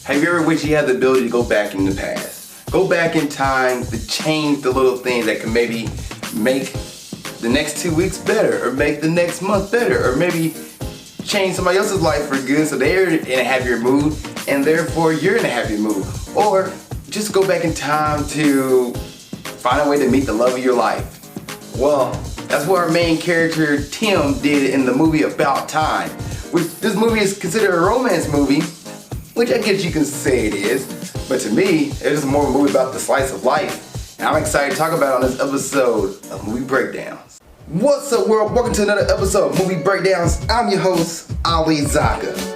Have you ever wished you had the ability to go back in the past? Go back in time to change the little things that can maybe make the next 2 weeks better, or make the next month better, or maybe change somebody else's life for good so they're in a happier mood and therefore you're in a happier mood. Or just go back in time to find a way to meet the love of your life. Well, that's what our main character Tim did in the movie About Time. Which this movie is considered a romance movie, which I guess you can say it is, but to me, it is more of a movie about the slice of life. And I'm excited to talk about it on this episode of Movie Breakdowns. What's up, world? Welcome to another episode of Movie Breakdowns. I'm your host, Ali Zakka.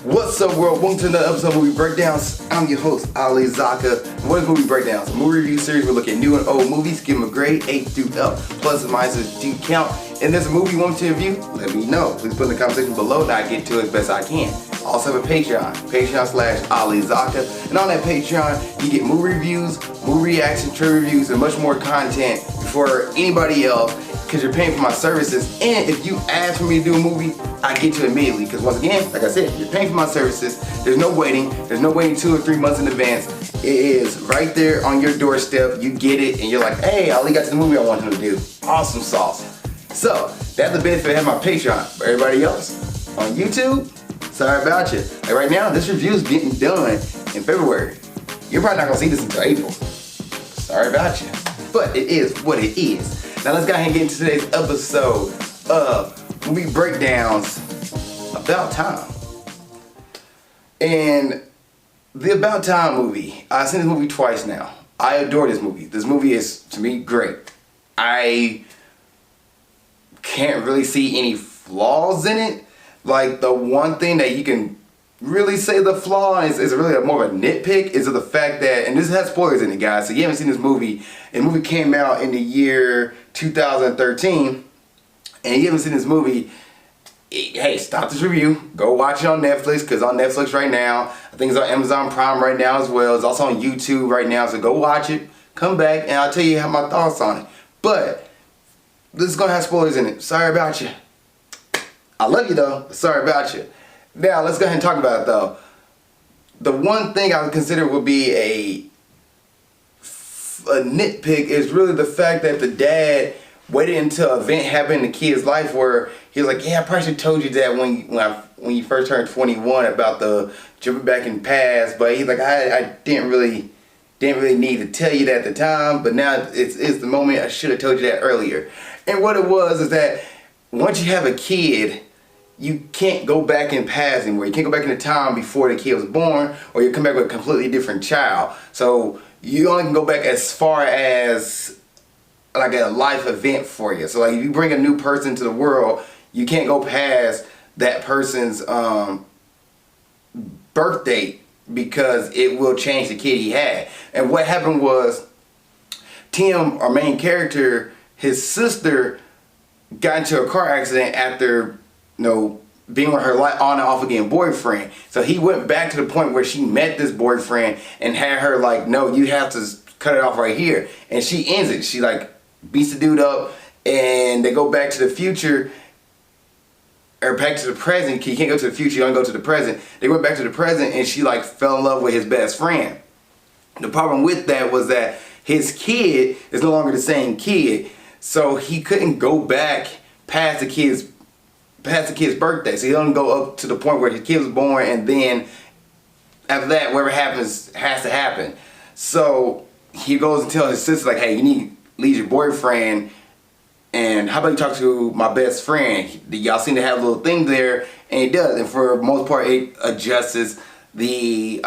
What's up, world? Welcome to another episode of Movie Breakdowns. I'm your host, Ali Zakka. What is Movie Breakdowns? A movie review series. We look at new and old movies, give them a grade, A through F. Plus and minuses do count. And there's a movie you want to review? Let me know. Please put in the comment section below and I'll get to it as best I can. I also have a Patreon, Patreon/Ali Zakka. And on that Patreon, you get movie reviews, movie reaction, trailer reviews, and much more content before anybody else, because you're paying for my services. And if you ask for me to do a movie, I get to it immediately. Because once again, like I said, you're paying for my services. There's no waiting. There's no waiting 2 or 3 months in advance. It is right there on your doorstep. You get it, and you're like, hey, Ali got the movie I want him to do. Awesome sauce. So that's the benefit of having my Patreon. But everybody else on YouTube, sorry about you. Like right now, this review is getting done in February. You're probably not gonna see this until April. Sorry about you. But it is what it is. Now let's go ahead and get into today's episode of Movie Breakdowns About Time. And the About Time movie, I've seen this movie twice now. I adore this movie. This movie is, to me, great. I can't really see any flaws in it. Like, the one thing that you can really say the flaw is really more of a nitpick is of the fact that, and this has spoilers in it, guys, so you haven't seen this movie, and the movie came out in the year 2013, and you haven't seen this movie, hey, stop this review, go watch it on Netflix, because on Netflix right now, I think it's on Amazon Prime right now as well, it's also on YouTube right now, so go watch it, come back, and I'll tell you my thoughts on it. But this is going to have spoilers in it, sorry about you. I love you though, sorry about you. Now let's go ahead and talk about it though. The one thing I would consider would be a nitpick is really the fact that the dad waited until an event happened in the kid's life where he was like, yeah, I probably should have told you that when you first turned 21 about the jumping back in the past, but he's like, I didn't really need to tell you that at the time, but now it's the moment. I should have told you that earlier. And what it was is that once you have a kid, you can't go back in past anymore. You can't go back in the time before the kid was born, or you come back with a completely different child. So you only can go back as far as like a life event for you. So like if you bring a new person to the world, you can't go past that person's birth date because it will change the kid he had. And what happened was Tim, our main character, his sister got into a car accident after being with her on and off again boyfriend. So he went back to the point where she met this boyfriend and had her like, no, you have to cut it off right here. And she ends it. She like beats the dude up, and they go back to the future, or back to the present. You can't go to the future, you only go to the present. They went back to the present, and she like fell in love with his best friend. The problem with that was that his kid is no longer the same kid, so he couldn't go back past the kid's birthday. So he only go up to the point where his kid was born, and then after that, whatever happens has to happen. So he goes and tells his sister like, hey, you need to leave your boyfriend, and how about you talk to my best friend? Y'all seem to have a little thing there, and it does. And for the most part, it adjusts the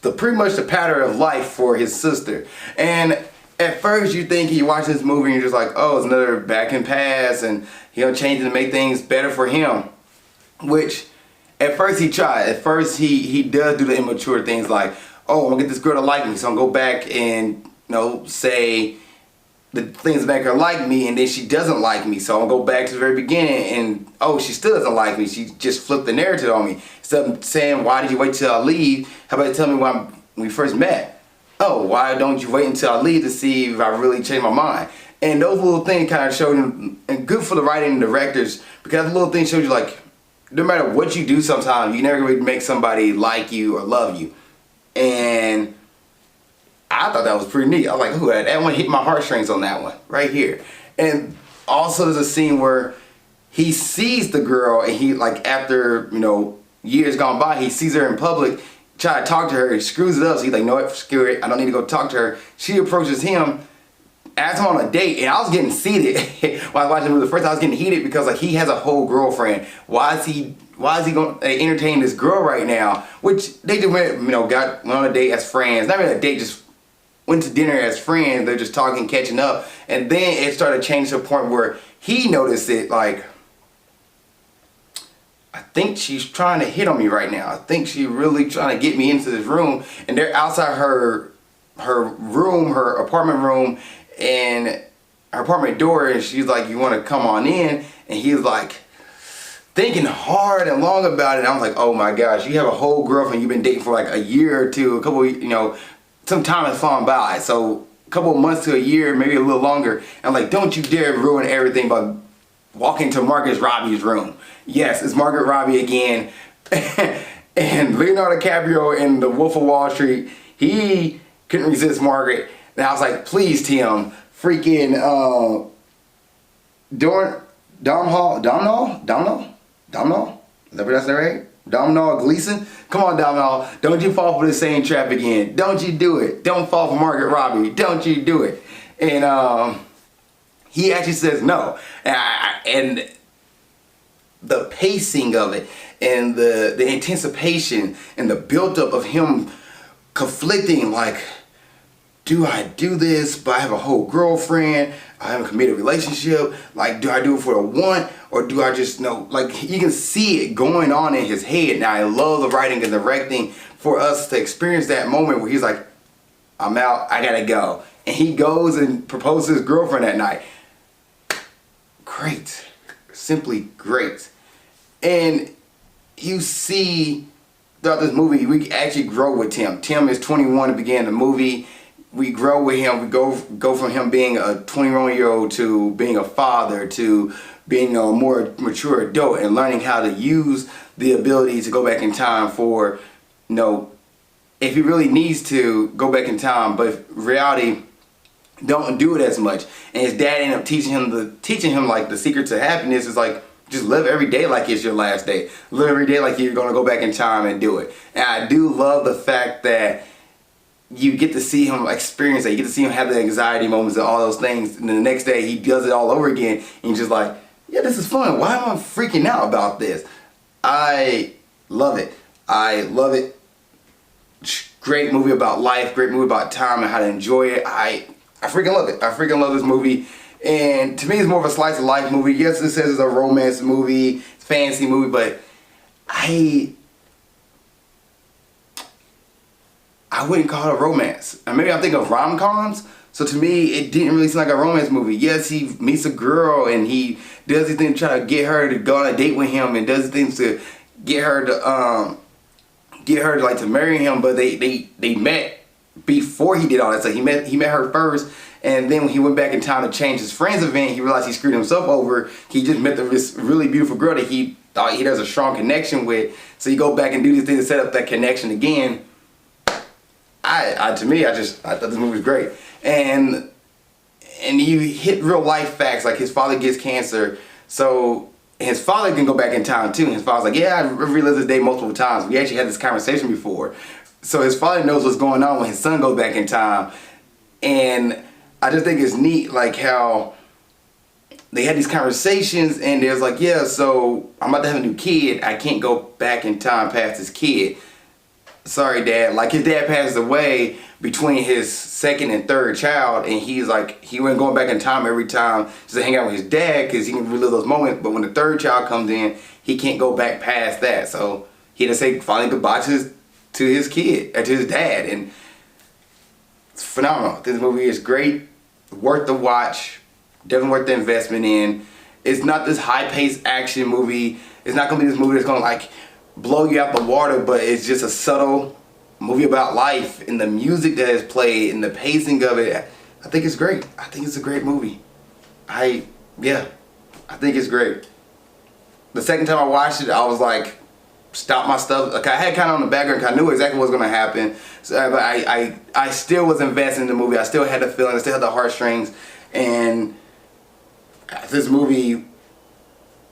pretty much the pattern of life for his sister. And at first you think you watch this movie and you're just like, oh, it's another back and pass, and he'll change it to make things better for him. Which at first he tried. At first he does do the immature things like, oh, I'm gonna get this girl to like me, so I'm gonna go back and say the things that make her like me, and then she doesn't like me. So I'll go back to the very beginning, and oh, she still doesn't like me. She just flipped the narrative on me. Instead of saying, why did you wait till I leave? How about you tell me when we first met? Oh, why don't you wait until I leave to see if I really changed my mind? And those little things kind of showed him, and good for the writing and directors, because the little things showed you like, no matter what you do sometimes, you never really make somebody like you or love you. And I thought that was pretty neat. I was like, ooh, that one hit my heartstrings on that one, right here. And also there's a scene where he sees the girl, and he, like, after, you know, years gone by, he sees her in public, try to talk to her, he screws it up, so he's like, no, screw it, I don't need to go talk to her. She approaches him, asks him on a date, and I was getting seated while I was watching the movie. The first time I was getting heated because, like, he has a whole girlfriend. Why is he going to entertain this girl right now? Which they just went, you know, went on a date as friends. Not really a date, just went to dinner as friends. They're just talking, catching up. And then it started changing to a point where he noticed it, like, I think she's trying to hit on me right now. I think she's really trying to get me into this room. And they're outside her room, her apartment room, and her apartment door, and she's like, you want to come on in? And he's like thinking hard and long about it. And I was like, oh my gosh, you have a whole girlfriend you've been dating for like a year or two, a couple, you know, some time has gone by, so a couple of months to a year, maybe a little longer. And I'm like, don't you dare ruin everything by walking to Margaret Robbie's room. Yes, it's Margaret Robbie again. And Leonardo DiCaprio in The Wolf of Wall Street, he couldn't resist Margaret. And I was like, please, Tim, freaking Domhnall? Is that pronounced right? Domhnall Gleeson? Come on, Domhnall. Don't you fall for the same trap again. Don't you do it. Don't fall for Margaret Robbie. Don't you do it. And he actually says no. And the pacing of it, and the anticipation, and the buildup of him conflicting, like, do I do this, but I have a whole girlfriend, I have a committed relationship, like, do I do it for the one, or do I just know, like, you can see it going on in his head. Now, I love the writing and directing for us to experience that moment where he's like, I'm out, I gotta go. And he goes and proposes to his girlfriend that night. Great. Simply great. And you see throughout this movie, we actually grow with Tim. Tim is 21 to begin the movie. We grow with him. We go from him being a 21-year-old to being a father to being a more mature adult and learning how to use the ability to go back in time for, you know, if he really needs to go back in time, but in reality, don't do it as much. And his dad ended up teaching him like the secret to happiness is like, just live every day like it's your last day. Live every day like you're gonna go back in time and do it. And I do love the fact that you get to see him experience that. You get to see him have the anxiety moments and all those things. And the next day he does it all over again. And you're just like, yeah, this is fun. Why am I freaking out about this? I love it. I love it. Great movie about life. Great movie about time and how to enjoy it. I freaking love it. I freaking love this movie. And to me, it's more of a slice of life movie. Yes, it says it's a romance movie, it's a fantasy movie, but I wouldn't call it a romance. And maybe I'm thinking of rom-coms. So to me, it didn't really seem like a romance movie. Yes, he meets a girl and he does these things to try to get her to go on a date with him and does things to get her to like to marry him. But they met before he did all that stuff. He met her first. And then when he went back in time to change his friend's event, he realized he screwed himself over. He just met this really beautiful girl that he thought he has a strong connection with. So you go back and do these things to set up that connection again. I thought this movie was great. And you hit real life facts, like his father gets cancer. So his father can go back in time too. And his father's like, yeah, I relived this day multiple times. We actually had this conversation before. So his father knows what's going on when his son goes back in time. And I just think it's neat, like how they had these conversations and there's like, yeah, so I'm about to have a new kid. I can't go back in time past this kid. Sorry, Dad. Like, his dad passed away between his second and third child, and he's like, he wasn't going back in time every time just to hang out with his dad because he can relive those moments. But when the third child comes in, he can't go back past that. So he had to say finally goodbye to his kid, to his dad. And it's phenomenal. This movie is great. Worth the watch. Definitely worth the investment in. It's not this high-paced action movie. It's not gonna be this movie that's gonna like blow you out the water, but it's just a subtle movie about life, and the music that is played and the pacing of it. I think it's great. I think it's a great movie. I think it's great. The second time I watched it, I was like, stop my stuff. Like, I had kind of on the background, cause I knew exactly what was gonna happen. So, but I still was invested in the movie. I still had the feeling. I still had the heartstrings. And this movie,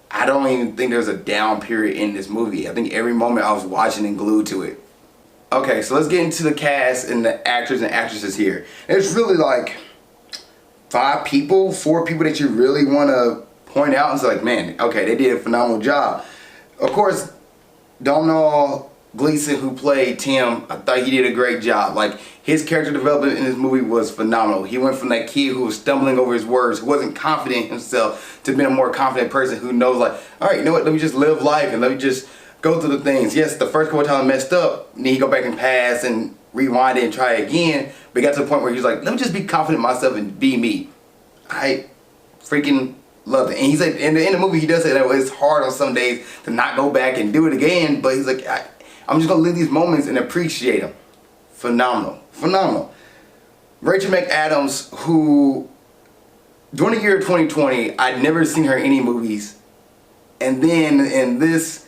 I don't even think there's a down period in this movie. I think every moment I was watching and glued to it. Okay, so let's get into the cast and the actors and actresses here. There's really like 4 people that you really want to point out and say like, man, okay, they did a phenomenal job. Of course, Domhnall Gleeson, who played Tim, I thought he did a great job. Like, his character development in this movie was phenomenal. He went from that kid who was stumbling over his words, who wasn't confident in himself, to being a more confident person who knows like, all right, you know what, let me just live life and let me just go through the things. Yes, the first couple of times I messed up, then he go back and pass and rewind it and try again. But he got to the point where he's like, let me just be confident in myself and be me. I freaking loved it. And he's like, in the movie he does say that it's hard on some days to not go back and do it again, but he's like, I'm just gonna live these moments and appreciate them. Phenomenal, phenomenal. Rachel McAdams, who during the year 2020, I'd never seen her in any movies, and then in this,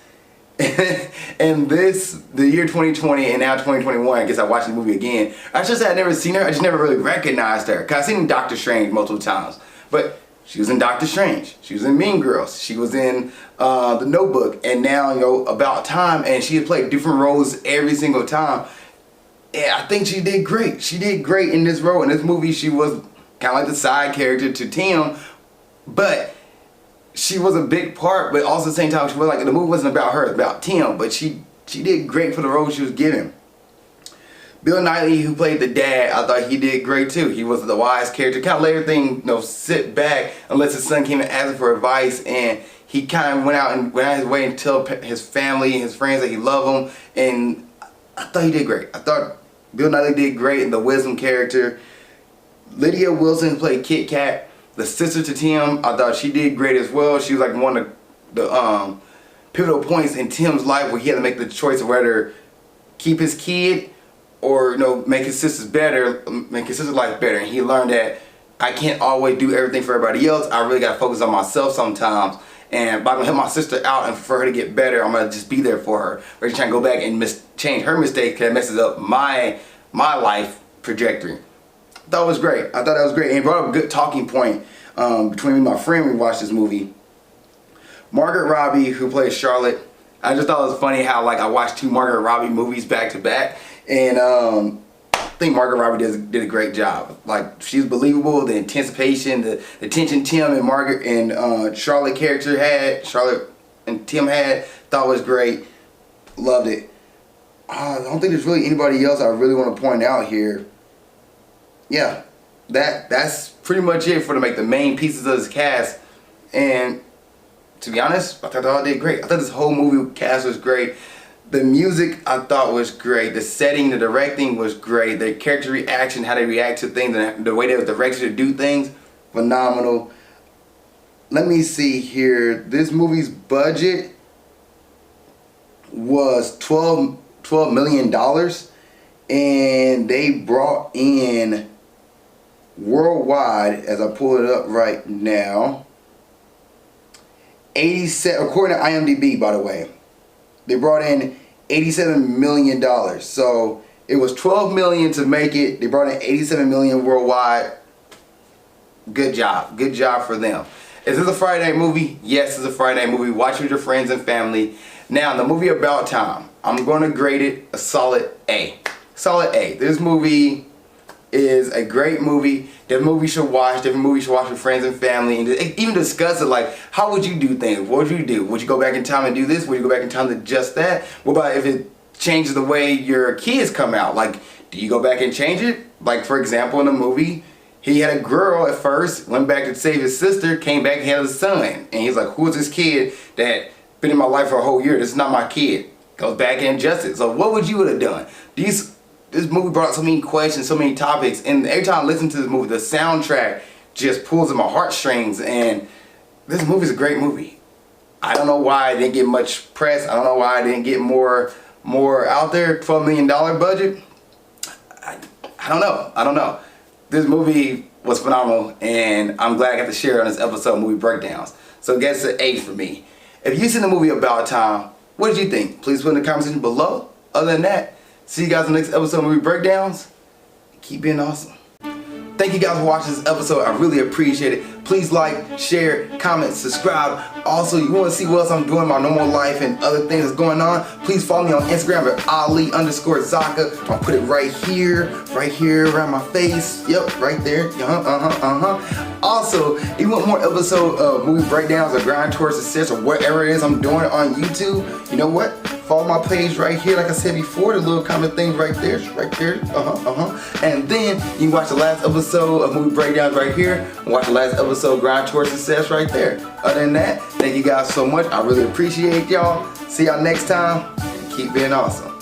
the year 2020 and now 2021, I guess I watched the movie again. I just I'd never seen her. I just never really recognized her. Cause I've seen Doctor Strange multiple times, but she was in Doctor Strange. She was in Mean Girls. She was in The Notebook, and now About Time. And she had played different roles every single time. And I think she did great. She did great in this role. In this movie, she was kind of like the side character to Tim, but she was a big part. But also at the same time, she was like the movie wasn't about her, it was about Tim. But she did great for the role she was given. Bill Nighy, who played the dad, I thought he did great too. He was the wise character, kind of let everything sit back unless his son came and asked him for advice, and he kind of went out his way and tell his family and his friends that he loved them, and I thought he did great. I thought Bill Nighy did great in the wisdom character. Lydia Wilson, who played Kit Kat, the sister to Tim, I thought she did great as well. She was like one of the pivotal points in Tim's life where he had to make the choice of whether keep his kid or make his sister's life better. And he learned that I can't always do everything for everybody else. I really gotta focus on myself sometimes. And if I'm gonna help my sister out and for her to get better, I'm gonna just be there for her. Or trying to go back and change her mistakes because it messes up my life trajectory. I thought it was great. I thought that was great. And it brought up a good talking point between me and my friend when we watched this movie. Margaret Robbie, who plays Charlotte, I just thought it was funny how I watched 2 Margaret Robbie movies back to back. And I think Margaret Robbie did a great job. Like, she's believable. The anticipation, the tension Tim and Margaret and Charlotte and Tim had, thought was great. Loved it. I don't think there's really anybody else I really want to point out here. Yeah, that's pretty much it for the main pieces of this cast. And to be honest, I thought they all did great. I thought this whole movie cast was great. The music I thought was great. The setting, the directing was great. The character reaction, how they react to things, and the way they were directed to do things, phenomenal. Let me see here. This movie's budget was $12 million, and they brought in worldwide, as I pull it up right now, 87, according to IMDb, by the way. They brought in $87 million. So it was $12 million to make it. They brought in $87 million worldwide. Good job. Good job for them. Is this a Friday night movie? Yes, it's a Friday night movie. Watch it with your friends and family. Now, the movie About Time, I'm going to grade it a solid A. Solid A. This movie is a great movie. Different movie you should watch. Different movie you should watch with friends and family, and even discuss it. Like, how would you do things? What would you do? Would you go back in time and do this? Would you go back in time to just that? What about if it changes the way your kids come out? Like, do you go back and change it? Like, for example, in the movie, he had a girl at first, went back to save his sister, came back and had a son, and he's like, who is this kid that been in my life for a whole year? This is not my kid. Goes back and adjusts it. So what would you have done? this movie brought up so many questions, so many topics, and every time I listen to this movie, the soundtrack just pulls at my heartstrings, and this movie's a great movie. I don't know why it didn't get much press. I don't know why I didn't get more out there. $12 million budget. I don't know. This movie was phenomenal, and I'm glad I got to share it on this episode of Movie Breakdowns. So guess an A for me. If you've seen the movie About Time, what did you think? Please put in the comment section below. Other than that, see you guys in the next episode of Movie Breakdowns. Keep being awesome. Thank you guys for watching this episode. I really appreciate it. Please like, share, comment, subscribe. Also, you want to see what else I'm doing in my normal life and other things that's going on, please follow me on Instagram at Ali_Zakka. I'll put it right here around my face. Yep, right there. Also, if you want more episodes of Movie Breakdowns or Grind Towards Success or whatever it is I'm doing on YouTube, you know what? Follow my page right here, like I said before, the little comment thing right there, And then you can watch the last episode of Movie Breakdowns right here, and watch the last episode of Grind Towards Success right there. Other than that, thank you guys so much. I really appreciate y'all. See y'all next time, and keep being awesome.